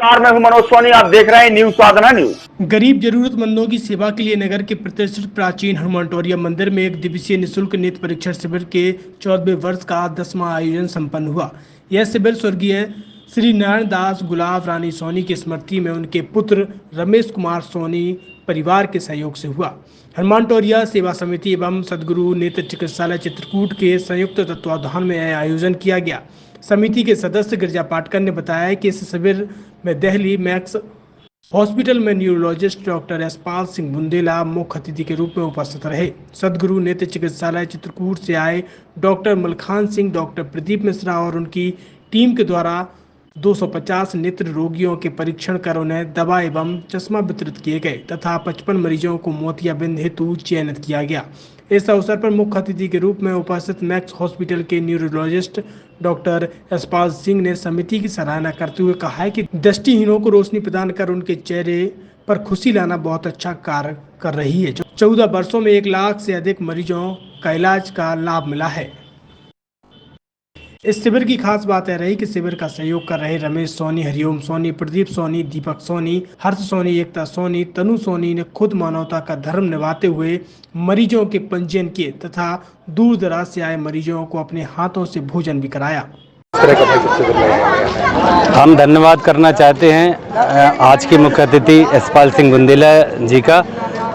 मैं हूं मनोज सोनी, आप देख रहे हैं न्यूज साधना न्यूज। गरीब जरूरतमंदों की सेवा के लिए नगर के प्रतिष्ठित प्राचीन हनुमानटोरिया मंदिर में एक दिवसीय निःशुल्क नेत्र परीक्षण शिविर के 14वें वर्ष का 10वां आयोजन संपन्न हुआ। यह शिविर स्वर्गीय श्री नारायण दास गुलाब रानी सोनी की स्मृति में उनके पुत्र रमेश कुमार सोनी परिवार के सहयोग से हुआ। हनुमानटोरिया सेवा समिति एवं सद्गुरु नेत्र चिकित्सालय चित्रकूट के संयुक्त तत्वावधान में यह आयोजन किया गया। समिति के सदस्य गिरिजा पाटकर ने बताया कि इस शिविर में दिल्ली मैक्स हॉस्पिटल में न्यूरोलॉजिस्ट डॉक्टर यशपाल सिंह बुंदेला मुख्य अतिथि के रूप में उपस्थित रहे। सद्गुरु नेत्र चिकित्सालय चित्रकूट से आए डॉक्टर मलखान सिंह, डॉक्टर प्रदीप मिश्रा और उनकी टीम के द्वारा 250 नेत्र रोगियों के परीक्षण कर उन्हें दवा एवं चश्मा वितरित किए गए तथा 55 मरीजों को मोतियाबिंद हेतु चयनित किया गया। इस अवसर पर मुख्य अतिथि के रूप में उपस्थित मैक्स हॉस्पिटल के न्यूरोलॉजिस्ट डॉक्टर यशपाल सिंह ने समिति की सराहना करते हुए कहा है कि दृष्टिहीनों को रोशनी प्रदान कर उनके चेहरे पर खुशी लाना बहुत अच्छा कार्य कर रही है। 14 वर्षों में 1 लाख से अधिक मरीजों का इलाज का लाभ मिला है। इस शिविर की खास बात यह रही कि शिविर का सहयोग कर रहे रमेश सोनी, हरिओम सोनी, प्रदीप सोनी, दीपक सोनी, हर्ष सोनी, एकता सोनी, तनु सोनी ने खुद मानवता का धर्म निभाते हुए मरीजों के पंजीयन किए तथा दूर दराज से आए मरीजों को अपने हाथों से भोजन भी कराया। हम धन्यवाद करना चाहते हैं आज के मुख्य अतिथि यशपाल सिंह बुंदेला जी का,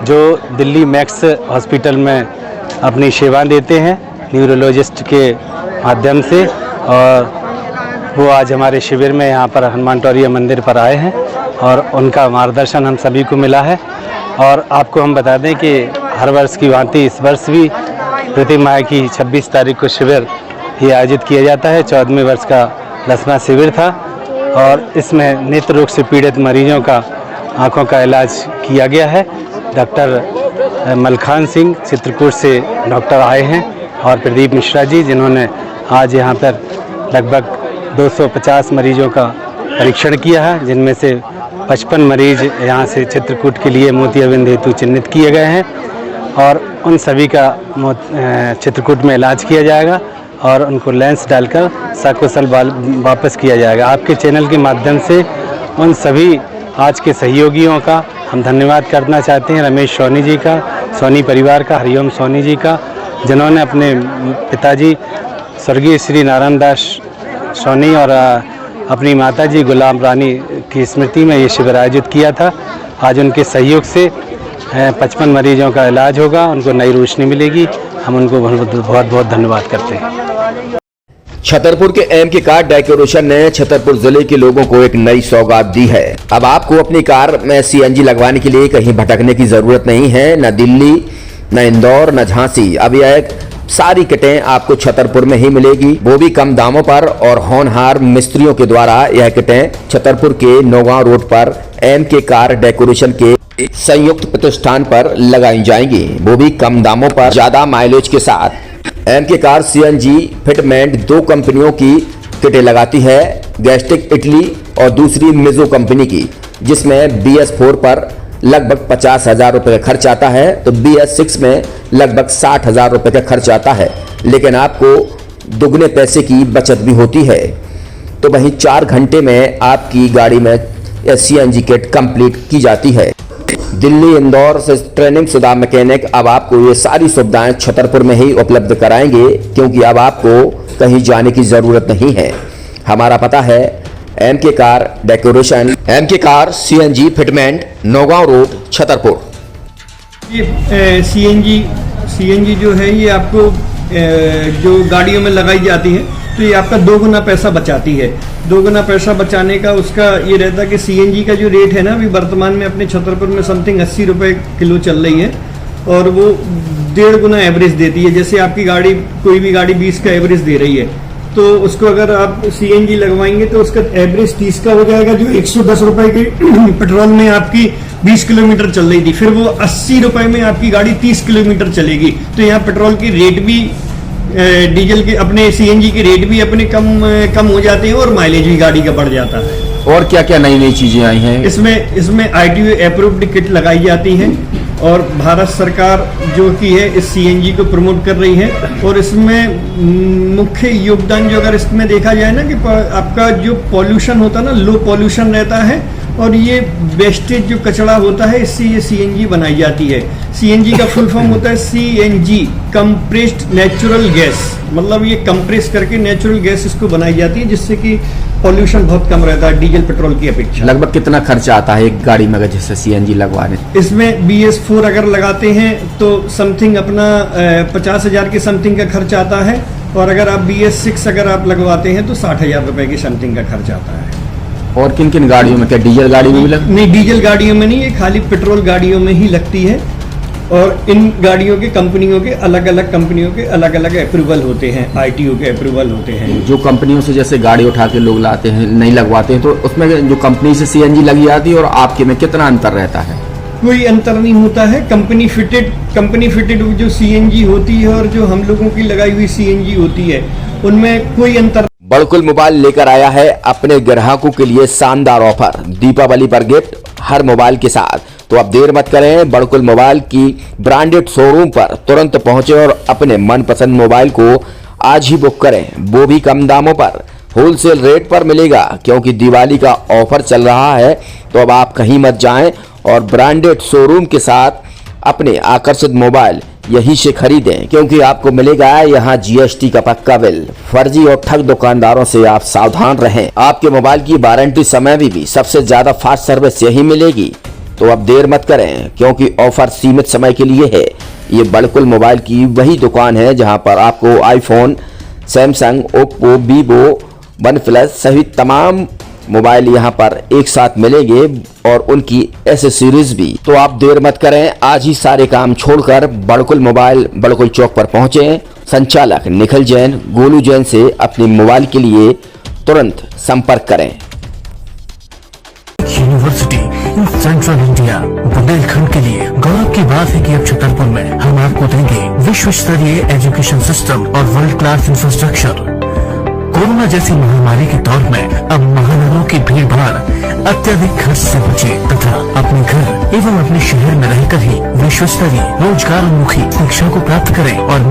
जो दिल्ली मैक्स हॉस्पिटल में अपनी सेवा देते हैं न्यूरोलॉजिस्ट के माध्यम से, और वो आज हमारे शिविर में यहाँ पर हनुमानटोरिया मंदिर पर आए हैं और उनका मार्गदर्शन हम सभी को मिला है। और आपको हम बता दें कि हर वर्ष की भांति इस वर्ष भी प्रति माह की 26 तारीख को शिविर ये आयोजित किया जाता है। 14वें वर्ष का 10वां शिविर था और इसमें नेत्र रोग से पीड़ित मरीजों का आँखों का इलाज किया गया है। डॉक्टर मलखान सिंह चित्रकूट से डॉक्टर आए हैं और प्रदीप मिश्रा जी, जिन्होंने आज यहाँ पर लगभग 250 मरीजों का परीक्षण किया है, जिनमें से 55 मरीज यहाँ से चित्रकूट के लिए मोतियाबिंद हेतु चिन्हित किए गए हैं और उन सभी का चित्रकूट में इलाज किया जाएगा और उनको लेंस डालकर सकुशल वापस किया जाएगा। आपके चैनल के माध्यम से उन सभी आज के सहयोगियों का हम धन्यवाद करना चाहते हैं। रमेश सोनी जी का, सोनी परिवार का, हरिओम सोनी जी का, जिन्होंने अपने पिताजी स्वर्गीय श्री नारायण दास सोनी और अपनी माताजी गुलाब रानी की स्मृति में ये शिविर आयोजित किया था। आज उनके सहयोग से 55 मरीजों का इलाज होगा, उनको नई रोशनी मिलेगी। हम उनको बहुत बहुत धन्यवाद करते हैं। छतरपुर के एम के कार डेकोरेशन ने छतरपुर जिले के लोगों को एक नई सौगात दी है। अब आपको अपनी कार में सीएनजी लगवाने के लिए कहीं भटकने की जरूरत नहीं है, न दिल्ली, न इंदौर, न झांसी। अब यह सारी किटें आपको छतरपुर में ही मिलेगी, वो भी कम दामों पर और होनहार मिस्त्रियों के द्वारा। यह किटें छतरपुर के नौगांव रोड पर एम के कार डेकोरेशन के संयुक्त प्रतिष्ठान पर लगाई जाएंगी, वो भी कम दामों पर, ज्यादा माइलेज के साथ। एम के कार सीएनजी फिटमेंट 2 कंपनियों की किटें लगाती है, गैस्ट्रिक इटली और दूसरी मिजो कंपनी की, जिसमें BS4 पर लगभग 50,000 रुपए का खर्च आता है, तो BS6 में लगभग 60,000 रुपए का खर्च आता है, लेकिन आपको दुगने पैसे की बचत भी होती है। तो वहीं 4 घंटे में आपकी गाड़ी में सीएनजी किट कंप्लीट की जाती है। दिल्ली, इंदौर से ट्रेनिंग शुदा मैकेनिक अब आपको ये सारी सुविधाएं छतरपुर में ही उपलब्ध कराएंगे, क्योंकि अब आपको कहीं जाने की जरूरत नहीं है। हमारा पता है एम के कार डेकोरेशन, एम के car CNG fitment, Naugaon road, Chhatarpur. ये सीएनजी जो है ये आपको जो गाड़ियों में लगाई जाती है, तो ये आपका 2 गुना पैसा बचाती है। 2 गुना पैसा बचाने का उसका ये रहता है कि सीएनजी का जो रेट है ना, अभी वर्तमान में अपने छतरपुर में समथिंग 80 रुपये किलो चल रही है और वो 1.5 गुना एवरेज देती है। जैसे आपकी गाड़ी, कोई भी गाड़ी 20 का एवरेज दे रही है, तो उसको अगर आप सीएनजी लगवाएंगे तो उसका एवरेज 30 का हो जाएगा, जो 110 रुपए के पेट्रोल में आपकी 20 किलोमीटर चल रही थी, फिर वो 80 रुपए में आपकी गाड़ी 30 किलोमीटर चलेगी। तो यहाँ पेट्रोल की रेट भी, डीजल के, अपने सीएनजी के रेट भी अपने कम हो जाते हैं और माइलेज भी गाड़ी का बढ़ जाता है। और क्या क्या नई नई चीजें आई हैं? इसमें ITO अप्रूव्ड किट लगाई जाती है और भारत सरकार जो कि है इस सीएनजी को प्रमोट कर रही है। और इसमें मुख्य योगदान जो अगर इसमें देखा जाए ना कि आपका जो पॉल्यूशन होता है ना, लो पॉल्यूशन रहता है और ये वेस्टेज जो कचरा होता है इससे ये सीएनजी बनाई जाती है। सीएनजी का फुल फॉर्म होता है सीएनजी, कंप्रेस्ड नेचुरल गैस, मतलब ये कंप्रेस करके नेचुरल गैस इसको बनाई जाती है जिससे कि पॉल्यूशन बहुत कम रहता है डीजल पेट्रोल की अपेक्षा। लगभग कितना खर्चा आता है एक गाड़ी में अगर जैसे सीएनजी लगवाने? इसमें BS4 अगर लगाते हैं तो समथिंग अपना 50,000 के समथिंग का खर्च आता है और अगर आप BS6 अगर आप लगवाते हैं तो 60,000 रुपए के समथिंग का खर्च आता है। और किन किन गाड़ियों में, क्या डीजल गाड़ी में भी लगती? नहीं, डीजल गाड़ियों में नहीं, ये खाली पेट्रोल गाड़ियों में ही लगती है। और इन गाड़ियों के कंपनियों के अलग अलग कंपनियों के अलग अलग अप्रूवल होते हैं, ITO के अप्रूवल होते हैं। जो कंपनियों से जैसे गाड़ी उठा के लोग लाते हैं, नहीं लगवाते हैं, तो उसमें जो कंपनी से सीएनजी लगी जाती है और आपके में कितना अंतर रहता है? कोई अंतर नहीं होता है। कंपनी फिटेड जो सीएनजी होती है और जो हम लोगों की लगाई हुई सीएनजी होती है उनमें कोई अंतर। बड़कुल मोबाइल लेकर आया है अपने ग्राहकों के लिए शानदार ऑफर, दीपावली पर गिफ्ट हर मोबाइल के साथ। तो अब देर मत करें, बड़कुल मोबाइल की ब्रांडेड शोरूम पर तुरंत पहुंचे और अपने मनपसंद मोबाइल को आज ही बुक करें, वो भी कम दामों पर, होलसेल रेट पर मिलेगा। क्योंकि दिवाली का ऑफर चल रहा है तो अब आप कहीं मत जाएं और ब्रांडेड शोरूम के साथ अपने आकर्षित मोबाइल यहीं से खरीदें, क्योंकि आपको मिलेगा यहाँ GST का पक्का बिल। फर्जी और ठग दुकानदारों से आप सावधान रहें। आपके मोबाइल की वारंटी समय में भी सबसे ज्यादा फास्ट सर्विस यही मिलेगी। तो अब देर मत करें, क्योंकि ऑफर सीमित समय के लिए है। ये बड़कुल मोबाइल की वही दुकान है जहां पर आपको iPhone, Samsung, Oppo, Vivo, OnePlus सहित तमाम मोबाइल यहां पर एक साथ मिलेंगे और उनकी एसेसरीज भी। तो आप देर मत करें, आज ही सारे काम छोड़कर बड़कुल मोबाइल बड़कुल चौक पर पहुंचे। संचालक निखिल जैन, गोलू जैन से अपने मोबाइल के लिए तुरंत संपर्क करें। University in central India, Bundelkhand के लिए गौरव की बात है कि अब छतरपुर में हम आपको देंगे विश्व स्तरीय एजुकेशन सिस्टम और वर्ल्ड क्लास इंफ्रास्ट्रक्चर। कोरोना जैसी महामारी के दौर में अब महानगरों की भीड़ भाड़ अत्यधिक खर्च से बचे तथा अपने घर एवं अपने शहर में रहकर ही विश्व स्तरीय रोजगार उन्मुखी शिक्षा को प्राप्त करें और